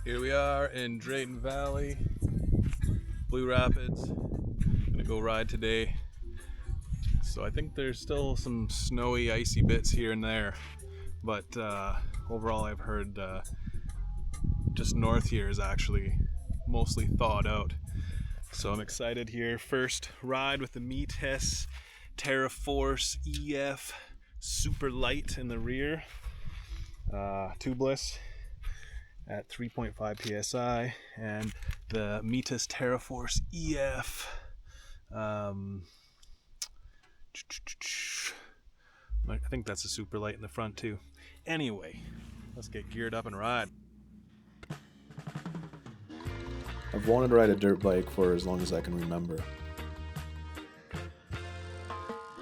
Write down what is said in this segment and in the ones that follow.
Here we are in Drayton Valley, Blue Rapids. Gonna go ride today. So I think there's still some snowy, icy bits here and there, but overall I've heard just north here is actually mostly thawed out. So I'm excited here. First ride with the Meathess TerraForce EF super light in the rear, tubeless at 3.5 psi, and the Meathess TerraForce EF. I think that's a super light in the front too. Anyway, let's get geared up and ride. I've wanted to ride a dirt bike for as long as I can remember.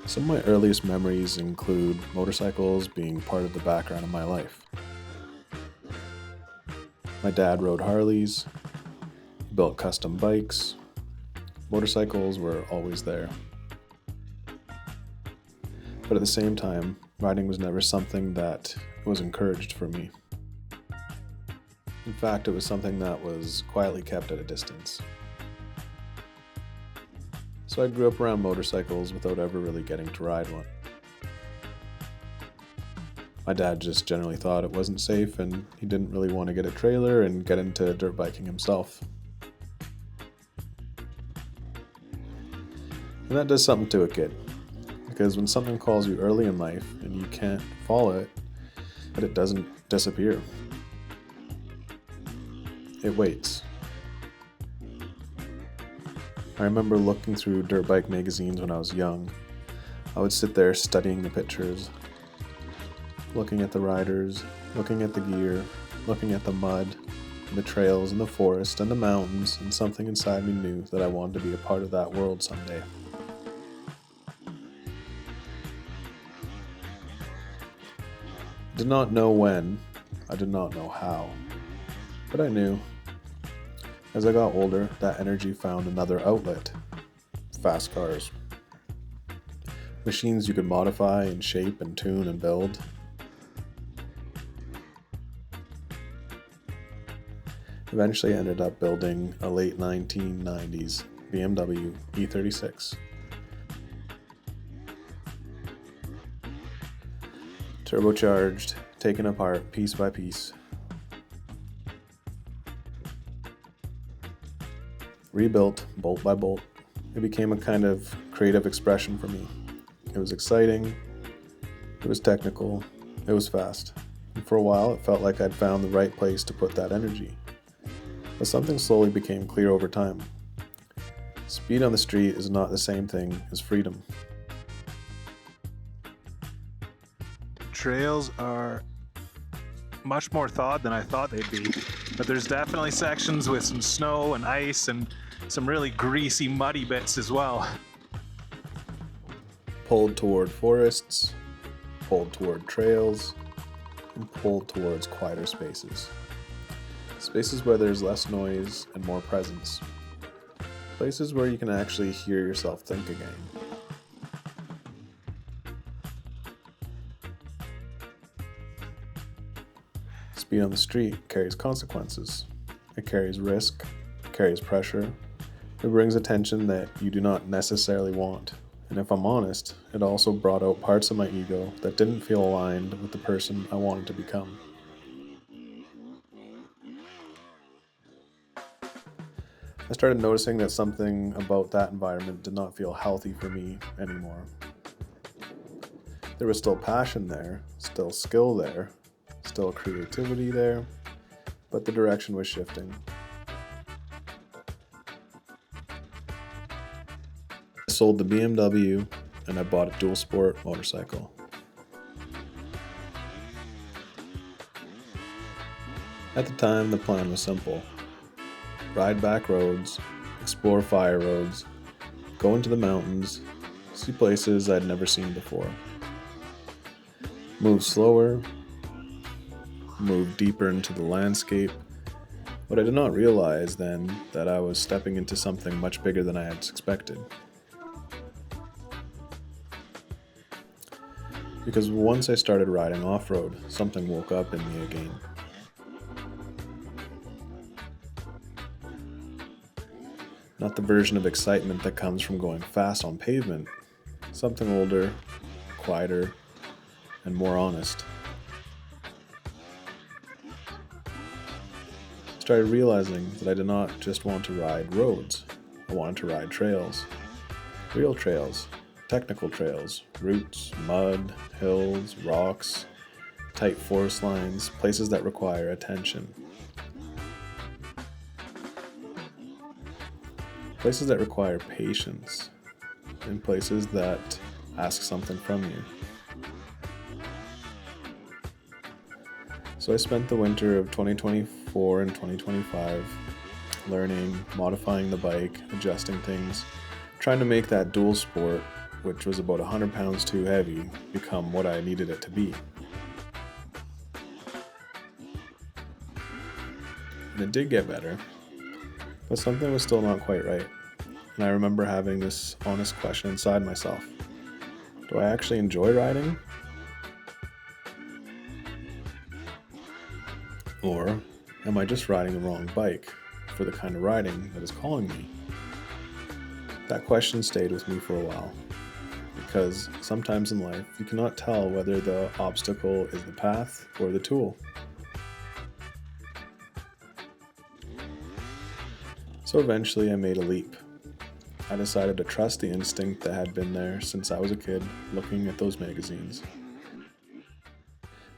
Some of my earliest memories include motorcycles being part of the background of my life. My dad rode Harleys, he built custom bikes, motorcycles were always there. But at the same time, riding was never something that was encouraged for me. In fact, it was something that was quietly kept at a distance. So I grew up around motorcycles without ever really getting to ride one. My dad just generally thought it wasn't safe and he didn't really want to get a trailer and get into dirt biking himself. And that does something to a kid, because when something calls you early in life and you can't follow it, but it doesn't disappear. It waits. I remember looking through dirt bike magazines when I was young. I would sit there studying the pictures, looking at the riders, looking at the gear, looking at the mud, and the trails and the forest and the mountains, and something inside me knew that I wanted to be a part of that world someday. I did not know when, I did not know how, but I knew. As I got older, that energy found another outlet. Fast cars. Machines you could modify and shape and tune and build. Eventually I ended up building a late 1990s BMW E36. Turbocharged, taken apart piece by piece. Rebuilt bolt by bolt. It became a kind of creative expression for me. It was exciting, it was technical, it was fast. And for a while it felt like I'd found the right place to put that energy. But something slowly became clear over time. Speed on the street is not the same thing as freedom. Trails are much more thawed than I thought they'd be, but there's definitely sections with some snow and ice and some really greasy, muddy bits as well. Pulled toward forests, pulled toward trails, and pulled towards quieter spaces. Spaces where there's less noise and more presence. Places where you can actually hear yourself think again. Speed on the street carries consequences. It carries risk, it carries pressure. It brings attention that you do not necessarily want. And if I'm honest, it also brought out parts of my ego that didn't feel aligned with the person I wanted to become. I started noticing that something about that environment did not feel healthy for me anymore. There was still passion there, still skill there, still creativity there, but the direction was shifting. I sold the BMW and I bought a dual sport motorcycle. At the time, the plan was simple. Ride back roads, explore fire roads, go into the mountains, see places I'd never seen before. Move slower, move deeper into the landscape, but I did not realize then that I was stepping into something much bigger than I had expected. Because once I started riding off-road, something woke up in me again. Not the version of excitement that comes from going fast on pavement, something older, quieter, and more honest. I started realizing that I did not just want to ride roads, I wanted to ride trails. Real trails, technical trails, roots, mud, hills, rocks, tight forest lines, places that require attention. Places that require patience, and places that ask something from you. So I spent the winter of 2024 and 2025 learning, modifying the bike, adjusting things, trying to make that dual sport, which was about 100 pounds too heavy, become what I needed it to be. And it did get better, but something was still not quite right. And I remember having this honest question inside myself. Do I actually enjoy riding? Or am I just riding the wrong bike for the kind of riding that is calling me? That question stayed with me for a while, because sometimes in life you cannot tell whether the obstacle is the path or the tool. So eventually I made a leap. I decided to trust the instinct that had been there since I was a kid looking at those magazines.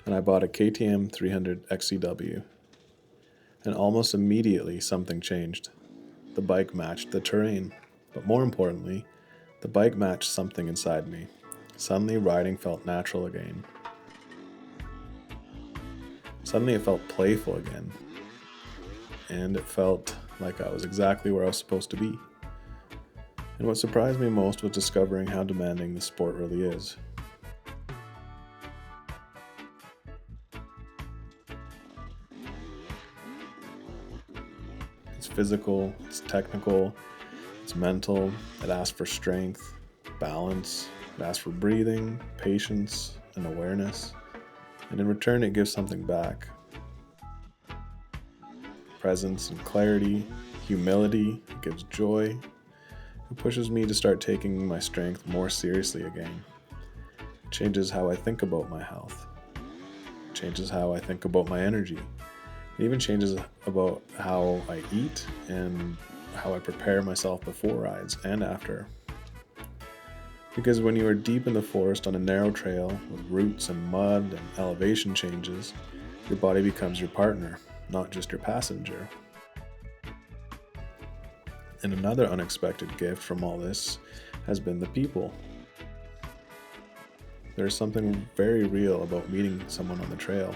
And I bought a KTM 300 XCW. And almost immediately something changed. The bike matched the terrain, but more importantly, the bike matched something inside me. Suddenly riding felt natural again. Suddenly it felt playful again. And it felt like I was exactly where I was supposed to be. And what surprised me most was discovering how demanding the sport really is. It's physical, it's technical, it's mental, it asks for strength, balance, it asks for breathing, patience, and awareness. And in return, it gives something back. Presence and clarity, humility, it gives joy. It pushes me to start taking my strength more seriously again. It changes how I think about my health. It changes how I think about my energy. It even changes about how I eat and how I prepare myself before rides and after. Because when you are deep in the forest on a narrow trail with roots and mud and elevation changes, your body becomes your partner, not just your passenger. And another unexpected gift from all this has been the people. There is something very real about meeting someone on the trail.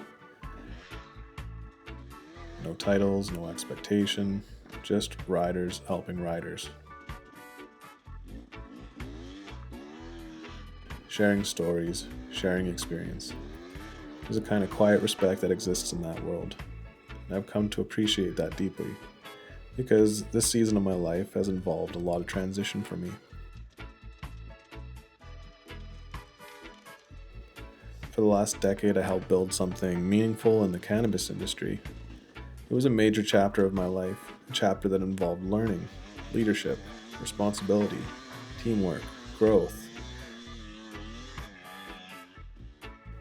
No titles, no expectation, just riders helping riders. Sharing stories, sharing experience. There's a kind of quiet respect that exists in that world. And I've come to appreciate that deeply, because this season of my life has involved a lot of transition for me. For the last decade, I helped build something meaningful in the cannabis industry. It was a major chapter of my life, a chapter that involved learning, leadership, responsibility, teamwork, growth.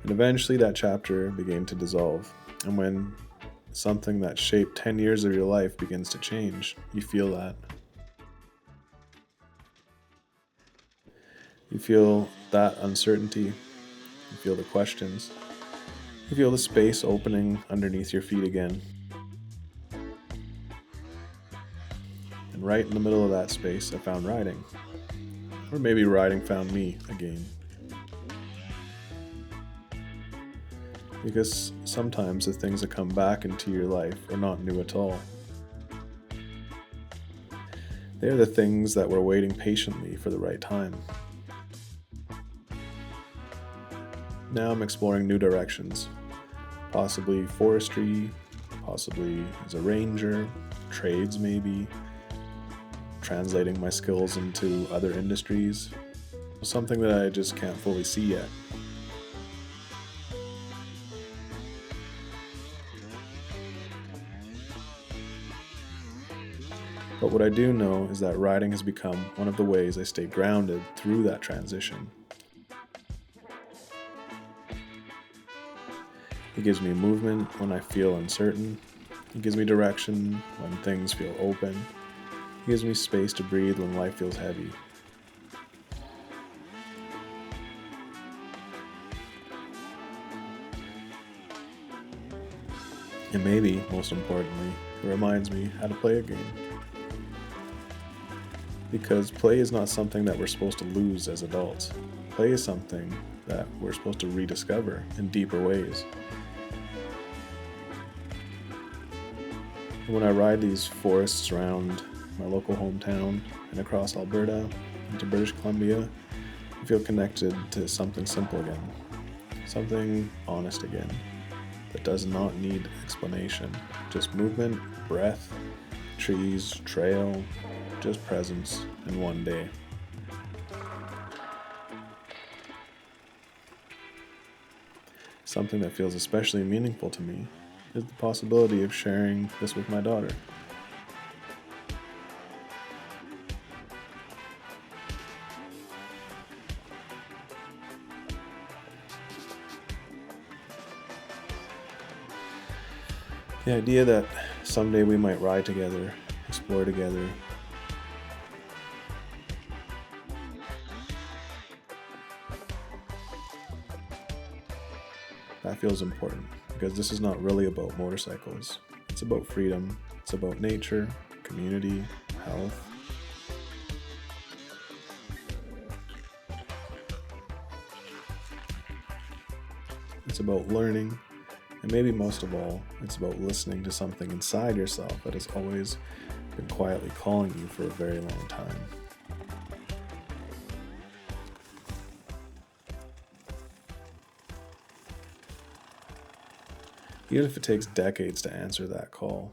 And eventually that chapter began to dissolve, and when something that shaped 10 years of your life begins to change, you feel that. You feel that uncertainty, you feel the questions, you feel the space opening underneath your feet again. And right in the middle of that space, I found riding. Or maybe riding found me again. Because sometimes the things that come back into your life are not new at all. They are the things that were waiting patiently for the right time. Now I'm exploring new directions, possibly forestry, possibly as a ranger, trades maybe, translating my skills into other industries, something that I just can't fully see yet. But what I do know is that riding has become one of the ways I stay grounded through that transition. It gives me movement when I feel uncertain. It gives me direction when things feel open. It gives me space to breathe when life feels heavy. And maybe, most importantly, it reminds me how to play a game. Because play is not something that we're supposed to lose as adults. Play is something that we're supposed to rediscover in deeper ways. And when I ride these forests around my local hometown and across Alberta into British Columbia, I feel connected to something simple again, something honest again, that does not need explanation. Just movement, breath, trees, trail, just presence in one day. Something that feels especially meaningful to me is the possibility of sharing this with my daughter. The idea that someday we might ride together, explore together, that feels important, because this is not really about motorcycles. It's about freedom, it's about nature, community, health. It's about learning, and maybe most of all, it's about listening to something inside yourself that has always been quietly calling you for a very long time. Even if it takes decades to answer that call,